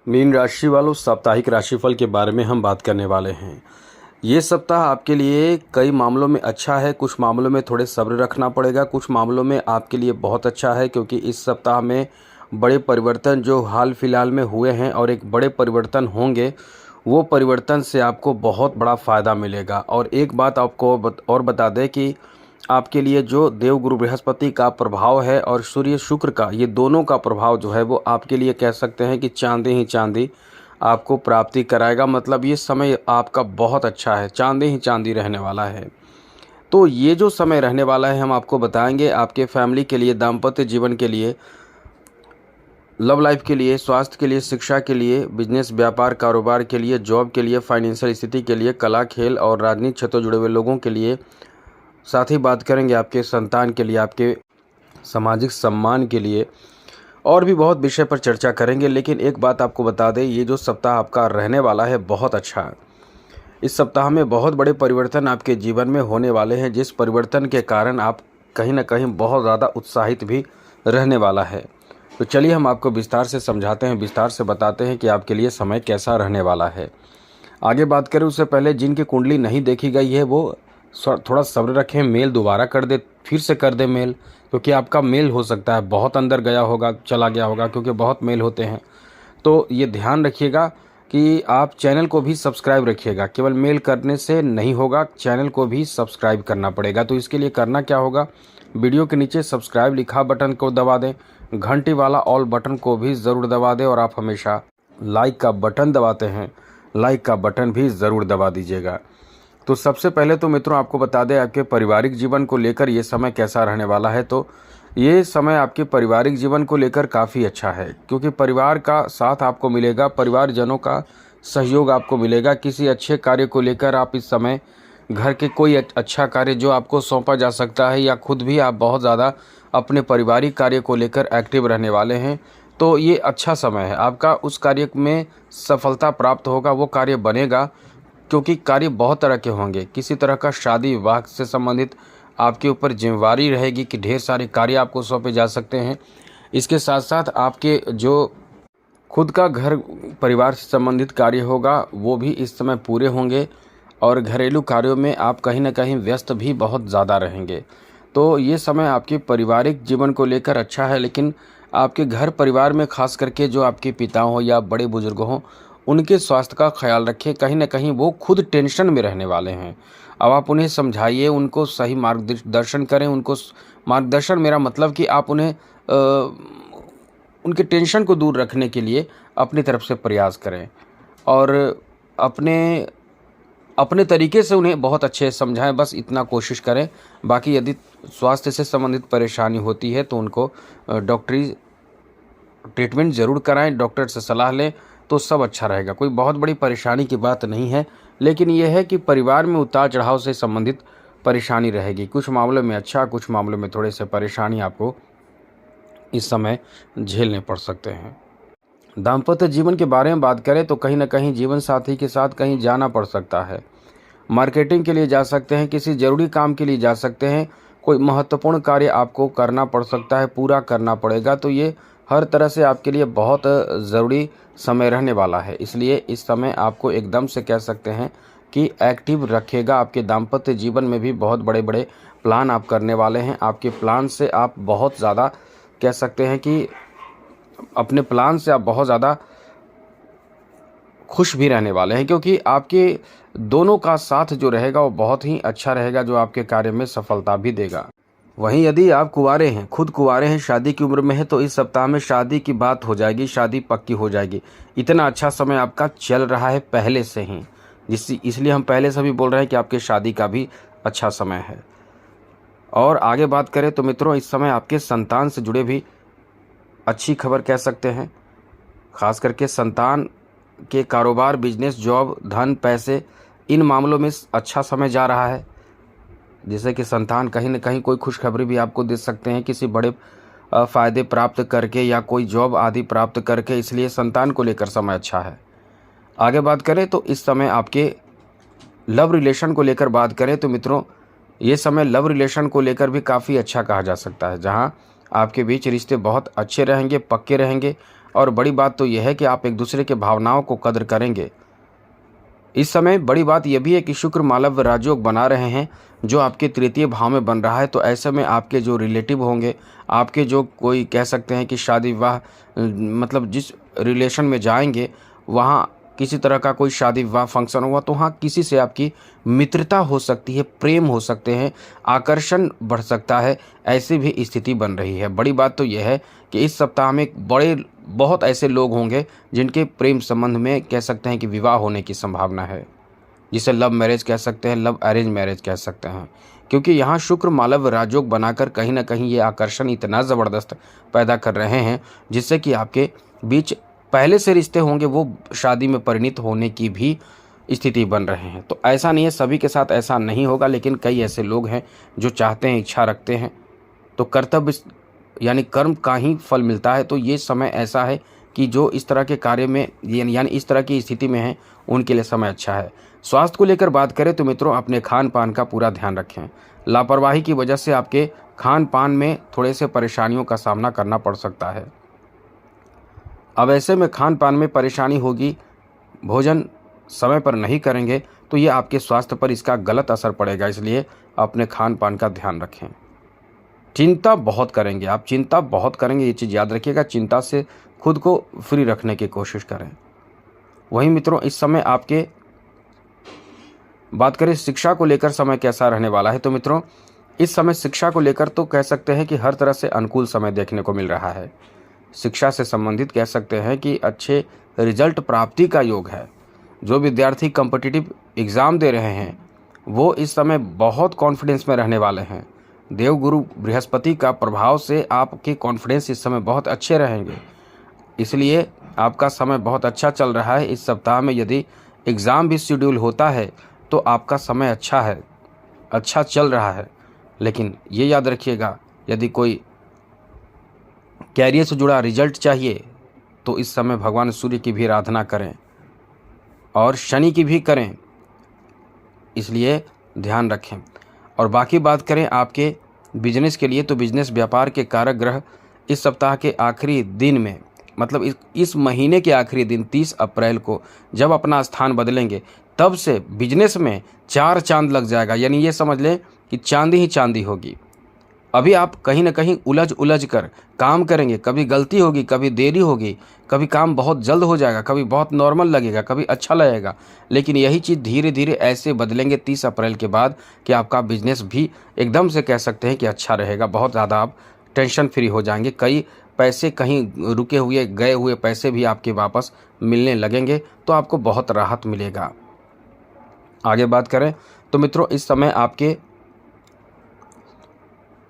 Mean राशि वालों, साप्ताहिक राशिफल के बारे में हम बात करने वाले हैं। ये सप्ताह आपके लिए कई मामलों में अच्छा है, कुछ मामलों में थोड़े सब्र रखना पड़ेगा, कुछ मामलों में आपके लिए बहुत अच्छा है क्योंकि इस सप्ताह में बड़े परिवर्तन जो हाल फिलहाल में हुए हैं और एक बड़े परिवर्तन होंगे, वो परिवर्तन से आपको बहुत बड़ा फ़ायदा मिलेगा। और एक बात आपको और बता दें कि आपके लिए जो देवगुरु बृहस्पति का प्रभाव है और सूर्य शुक्र का, ये दोनों का प्रभाव जो है वो आपके लिए कह सकते हैं कि चांदी ही चांदी आपको प्राप्ति कराएगा। मतलब ये समय आपका बहुत अच्छा है, चांदी ही चांदी रहने वाला है। तो ये जो समय रहने वाला है हम आपको बताएंगे आपके फैमिली के लिए, दाम्पत्य जीवन के लिए, लव लाइफ के लिए, स्वास्थ्य के लिए, शिक्षा के लिए, बिजनेस व्यापार कारोबार के लिए, जॉब के लिए, फाइनेंशियल स्थिति के लिए, कला खेल और राजनीतिक क्षेत्रों जुड़े हुए लोगों के लिए। साथ ही बात करेंगे आपके संतान के लिए, आपके सामाजिक सम्मान के लिए, और भी बहुत विषय पर चर्चा करेंगे। लेकिन एक बात आपको बता दें, ये जो सप्ताह आपका रहने वाला है बहुत अच्छा है। इस सप्ताह में बहुत बड़े परिवर्तन आपके जीवन में होने वाले हैं, जिस परिवर्तन के कारण आप कहीं ना कहीं बहुत ज़्यादा उत्साहित भी रहने वाला है। तो चलिए हम आपको विस्तार से समझाते हैं, विस्तार से बताते हैं कि आपके लिए समय कैसा रहने वाला है। आगे बात करें उससे पहले जिनकी कुंडली नहीं देखी गई है वो थोड़ा सब्र रखें, मेल दोबारा कर दे, फिर से कर दे मेल, क्योंकि आपका मेल हो सकता है बहुत अंदर गया होगा, चला गया होगा, क्योंकि बहुत मेल होते हैं। तो ये ध्यान रखिएगा कि आप चैनल को भी सब्सक्राइब रखिएगा, केवल मेल करने से नहीं होगा, चैनल को भी सब्सक्राइब करना पड़ेगा। तो इसके लिए करना क्या होगा, वीडियो के नीचे सब्सक्राइब लिखा बटन को दबा दें, घंटी वाला ऑल बटन को भी ज़रूर दबा दें, और आप हमेशा लाइक का बटन दबाते हैं, लाइक का बटन भी ज़रूर दबा दीजिएगा। तो सबसे पहले तो मित्रों आपको बता दें आपके पारिवारिक जीवन को लेकर ये समय कैसा रहने वाला है। तो ये समय आपके पारिवारिक जीवन को लेकर काफ़ी अच्छा है, क्योंकि परिवार का साथ आपको मिलेगा, परिवारजनों का सहयोग आपको मिलेगा। किसी अच्छे कार्य को लेकर आप इस समय घर के कोई अच्छा कार्य जो आपको सौंपा जा सकता है, या खुद भी आप बहुत ज़्यादा अपने पारिवारिक कार्य को लेकर एक्टिव रहने वाले हैं, तो ये अच्छा समय है आपका। उस कार्य में सफलता प्राप्त होगा, वो कार्य बनेगा, क्योंकि कार्य बहुत तरह के होंगे। किसी तरह का शादी विवाह से संबंधित आपके ऊपर जिम्मेवारी रहेगी कि ढेर सारे कार्य आपको सौंपे जा सकते हैं। इसके साथ साथ आपके जो खुद का घर परिवार से संबंधित कार्य होगा वो भी इस समय पूरे होंगे, और घरेलू कार्यों में आप कहीं ना कहीं व्यस्त भी बहुत ज़्यादा रहेंगे। तो ये समय आपके पारिवारिक जीवन को लेकर अच्छा है, लेकिन आपके घर परिवार में खास करके जो आपके पिता हों या बड़े बुजुर्ग हों, उनके स्वास्थ्य का ख्याल रखें। कहीं ना कहीं वो खुद टेंशन में रहने वाले हैं। अब आप उन्हें समझाइए, उनको सही मार्गदर्शन करें। उनको मार्गदर्शन, मेरा मतलब कि आप उन्हें उनके टेंशन को दूर रखने के लिए अपनी तरफ से प्रयास करें, और अपने तरीके से उन्हें बहुत अच्छे समझाएं, बस इतना कोशिश करें। बाकी यदि स्वास्थ्य से संबंधित परेशानी होती है तो उनको डॉक्टरी ट्रीटमेंट ज़रूर कराएं, डॉक्टर से सलाह लें, तो सब अच्छा रहेगा। कोई बहुत बड़ी परेशानी की बात नहीं है, लेकिन यह है कि परिवार में उतार चढ़ाव से संबंधित परेशानी रहेगी। कुछ मामलों में अच्छा, कुछ मामलों में थोड़े से परेशानी आपको इस समय झेलने पड़ सकते हैं। दाम्पत्य जीवन के बारे में बात करें तो कहीं ना कहीं जीवन साथी के साथ कहीं जाना पड़ सकता है। मार्केटिंग के लिए जा सकते हैं, किसी ज़रूरी काम के लिए जा सकते हैं, कोई महत्वपूर्ण कार्य आपको करना पड़ सकता है, पूरा करना पड़ेगा। तो ये हर तरह से आपके लिए बहुत ज़रूरी समय रहने वाला है। इसलिए इस समय आपको एकदम से कह सकते हैं कि एक्टिव रखेगा। आपके दाम्पत्य जीवन में भी बहुत बड़े बड़े प्लान आप करने वाले हैं। आपके प्लान से आप बहुत ज़्यादा कह सकते हैं कि अपने प्लान से आप बहुत ज़्यादा खुश भी रहने वाले हैं, क्योंकि आपके दोनों का साथ जो रहेगा वो बहुत ही अच्छा रहेगा, जो आपके कार्य में सफलता भी देगा। वहीं यदि आप कुंवारे हैं, खुद कुंवारे हैं, शादी की उम्र में है, तो इस सप्ताह में शादी की बात हो जाएगी, शादी पक्की हो जाएगी। इतना अच्छा समय आपका चल रहा है पहले से ही, इसलिए हम पहले से भी बोल रहे हैं कि आपके शादी का भी अच्छा समय है। और आगे बात करें तो मित्रों इस समय आपके संतान से जुड़े भी अच्छी खबर कह सकते हैं। खास करके संतान के कारोबार, बिजनेस, जॉब, धन, पैसे, इन मामलों में अच्छा समय जा रहा है। जैसे कि संतान कहीं ना कहीं कोई खुशखबरी भी आपको दे सकते हैं, किसी बड़े फ़ायदे प्राप्त करके या कोई जॉब आदि प्राप्त करके, इसलिए संतान को लेकर समय अच्छा है। आगे बात करें तो इस समय आपके लव रिलेशन को लेकर बात करें तो मित्रों ये समय लव रिलेशन को लेकर भी काफ़ी अच्छा कहा जा सकता है, जहां आपके बीच रिश्ते बहुत अच्छे रहेंगे, पक्के रहेंगे। और बड़ी बात तो यह है कि आप एक दूसरे के भावनाओं को कदर करेंगे। इस समय बड़ी बात यह भी है कि शुक्र मालव्य राजयोग बना रहे हैं, जो आपके तृतीय भाव में बन रहा है। तो ऐसे में आपके जो रिलेटिव होंगे, आपके जो कोई कह सकते हैं कि शादी विवाह मतलब जिस रिलेशन में जाएंगे वहाँ किसी तरह का कोई शादी विवाह फंक्शन हुआ तो वहाँ किसी से आपकी मित्रता हो सकती है, प्रेम हो सकते हैं, आकर्षण बढ़ सकता है, ऐसी भी स्थिति बन रही है। बड़ी बात तो यह है कि इस सप्ताह में बहुत ऐसे लोग होंगे जिनके प्रेम संबंध में कह सकते हैं कि विवाह होने की संभावना है, जिसे लव मैरिज कह सकते हैं, लव अरेंज मैरिज कह सकते हैं। क्योंकि यहाँ शुक्र मालव्य राजयोग बनाकर कहीं ना कहीं ये आकर्षण इतना ज़बरदस्त पैदा कर रहे हैं जिससे कि आपके बीच पहले से रिश्ते होंगे वो शादी में परिणित होने की भी स्थिति बन रहे हैं। तो ऐसा नहीं है, सभी के साथ ऐसा नहीं होगा, लेकिन कई ऐसे लोग हैं जो चाहते हैं, इच्छा रखते हैं, तो कर्तव्य यानी कर्म का ही फल मिलता है। तो ये समय ऐसा है कि जो इस तरह के कार्य में यानी इस तरह की स्थिति में हैं उनके लिए समय अच्छा है। स्वास्थ्य को लेकर बात करें तो मित्रों, अपने खान पान का पूरा ध्यान रखें। लापरवाही की वजह से आपके खान पान में थोड़े से परेशानियों का सामना करना पड़ सकता है। अब ऐसे में खान पान में परेशानी होगी, भोजन समय पर नहीं करेंगे तो ये आपके स्वास्थ्य पर इसका गलत असर पड़ेगा। इसलिए अपने खान पान का ध्यान रखें। चिंता बहुत करेंगे आप, चिंता बहुत करेंगे, ये चीज़ याद रखिएगा। चिंता से खुद को फ्री रखने की कोशिश करें। वहीं मित्रों, इस समय आपके बात करें शिक्षा को लेकर समय कैसा रहने वाला है, तो मित्रों इस समय शिक्षा को लेकर तो कह सकते हैं कि हर तरह से अनुकूल समय देखने को मिल रहा है। शिक्षा से संबंधित कह सकते हैं कि अच्छे रिजल्ट प्राप्ति का योग है। जो विद्यार्थी कॉम्पिटिटिव एग्ज़ाम दे रहे हैं वो इस समय बहुत कॉन्फिडेंस में रहने वाले हैं। देवगुरु बृहस्पति का प्रभाव से आपके कॉन्फिडेंस इस समय बहुत अच्छे रहेंगे, इसलिए आपका समय बहुत अच्छा चल रहा है। इस सप्ताह में यदि एग्ज़ाम भी शेड्यूल होता है तो आपका समय अच्छा है, अच्छा चल रहा है। लेकिन ये याद रखिएगा, यदि कोई कैरियर से जुड़ा रिजल्ट चाहिए तो इस समय भगवान सूर्य की भी आराधना करें और शनि की भी करें, इसलिए ध्यान रखें। और बाकी बात करें आपके बिजनेस के लिए, तो बिजनेस व्यापार के कारक ग्रह इस सप्ताह के आखिरी दिन में, मतलब इस महीने के आखिरी दिन 30 अप्रैल को जब अपना स्थान बदलेंगे तब से बिजनेस में 4 चांद लग जाएगा। यानी ये समझ लें कि चांदी ही चांदी होगी। अभी आप कहीं ना कहीं उलझ कर काम करेंगे, कभी गलती होगी, कभी देरी होगी, कभी काम बहुत जल्द हो जाएगा, कभी बहुत नॉर्मल लगेगा, कभी अच्छा लगेगा। लेकिन यही चीज़ धीरे धीरे ऐसे बदलेंगे 30 अप्रैल के बाद कि आपका बिजनेस भी एकदम से कह सकते हैं कि अच्छा रहेगा। बहुत ज़्यादा आप टेंशन फ्री हो जाएंगे। कई पैसे कहीं रुके हुए गए हुए पैसे भी आपके वापस मिलने लगेंगे, तो आपको बहुत राहत मिलेगा। आगे बात करें तो मित्रों, इस समय आपके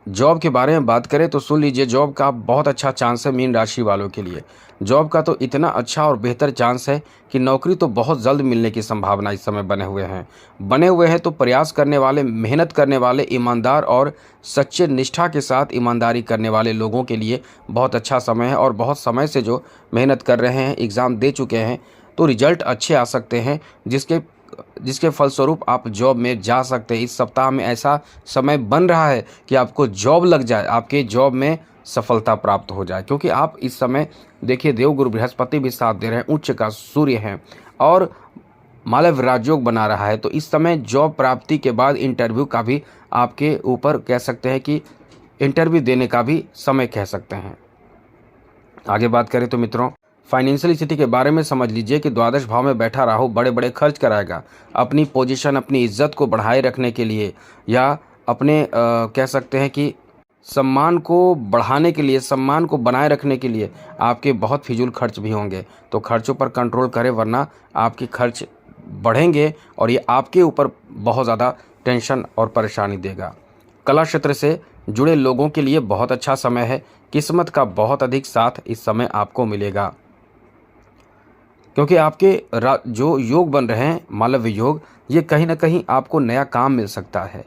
जॉब के बारे में बात करें तो सुन लीजिए, जॉब का बहुत अच्छा चांस है मीन राशि वालों के लिए। जॉब का तो इतना अच्छा और बेहतर चांस है कि नौकरी तो बहुत जल्द मिलने की संभावना इस समय बने हुए हैं। तो प्रयास करने वाले, मेहनत करने वाले, ईमानदार और सच्चे निष्ठा के साथ ईमानदारी करने वाले लोगों के लिए बहुत अच्छा समय है। और बहुत समय से जो मेहनत कर रहे हैं, एग्ज़ाम दे चुके हैं, तो रिजल्ट अच्छे आ सकते हैं, जिसके फलस्वरूप आप जॉब में जा सकते हैं। इस सप्ताह में ऐसा समय बन रहा है कि आपको जॉब लग जाए, आपके जॉब में सफलता प्राप्त हो जाए। क्योंकि आप इस समय देखिए, देवगुरु बृहस्पति भी साथ दे रहे हैं, उच्च का सूर्य हैं और मालव्य राजयोग बना रहा है। तो इस समय जॉब प्राप्ति के बाद इंटरव्यू का भी आपके ऊपर कह सकते हैं कि इंटरव्यू देने का भी समय कह सकते हैं। आगे बात करें तो मित्रों, फाइनेंशियल स्थिति के बारे में समझ लीजिए कि द्वादश भाव में बैठा राहु बड़े बड़े खर्च कराएगा। अपनी पोजीशन, अपनी इज्जत को बढ़ाए रखने के लिए या अपने कह सकते हैं कि सम्मान को बढ़ाने के लिए, सम्मान को बनाए रखने के लिए आपके बहुत फिजूल खर्च भी होंगे। तो खर्चों पर कंट्रोल करें, वरना आपके खर्च बढ़ेंगे और ये आपके ऊपर बहुत ज़्यादा टेंशन और परेशानी देगा। कला क्षेत्र से जुड़े लोगों के लिए बहुत अच्छा समय है। किस्मत का बहुत अधिक साथ इस समय आपको मिलेगा, क्योंकि आपके जो योग बन रहे हैं, मालव्य योग, ये कहीं ना कहीं आपको नया काम मिल सकता है।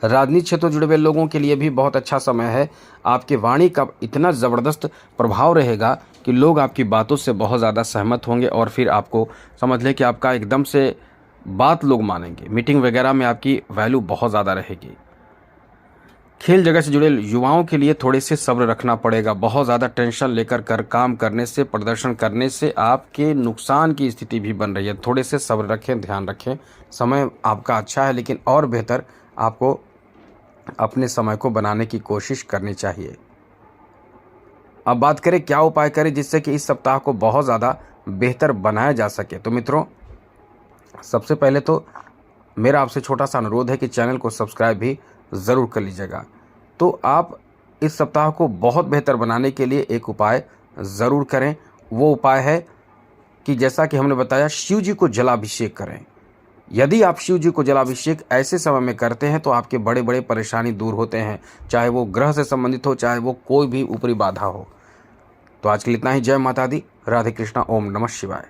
राजनीतिक क्षेत्र से जुड़े हुए लोगों के लिए भी बहुत अच्छा समय है। आपके वाणी का इतना ज़बरदस्त प्रभाव रहेगा कि लोग आपकी बातों से बहुत ज़्यादा सहमत होंगे और फिर आपको समझ लें कि आपका एकदम से बात लोग मानेंगे। मीटिंग वगैरह में आपकी वैल्यू बहुत ज़्यादा रहेगी। खेल जगत से जुड़े युवाओं के लिए थोड़े से सब्र रखना पड़ेगा। बहुत ज़्यादा टेंशन लेकर काम करने से, प्रदर्शन करने से आपके नुकसान की स्थिति भी बन रही है। थोड़े से सब्र रखें, ध्यान रखें। समय आपका अच्छा है, लेकिन और बेहतर आपको अपने समय को बनाने की कोशिश करनी चाहिए। अब बात करें क्या उपाय करें जिससे कि इस सप्ताह को बहुत ज़्यादा बेहतर बनाया जा सके। तो मित्रों, सबसे पहले तो मेरा आपसे छोटा सा अनुरोध है कि चैनल को सब्सक्राइब भी ज़रूर कर लीजिएगा। तो आप इस सप्ताह को बहुत बेहतर बनाने के लिए एक उपाय ज़रूर करें। वो उपाय है कि जैसा कि हमने बताया, शिव जी को जलाभिषेक करें। यदि आप शिव जी को जलाभिषेक ऐसे समय में करते हैं तो आपके बड़े बड़े परेशानी दूर होते हैं, चाहे वो ग्रह से संबंधित हो, चाहे वो कोई भी ऊपरी बाधा हो। तो आज के लिए इतना ही। जय माता दी, राधे कृष्णा, ओम नमः शिवाय।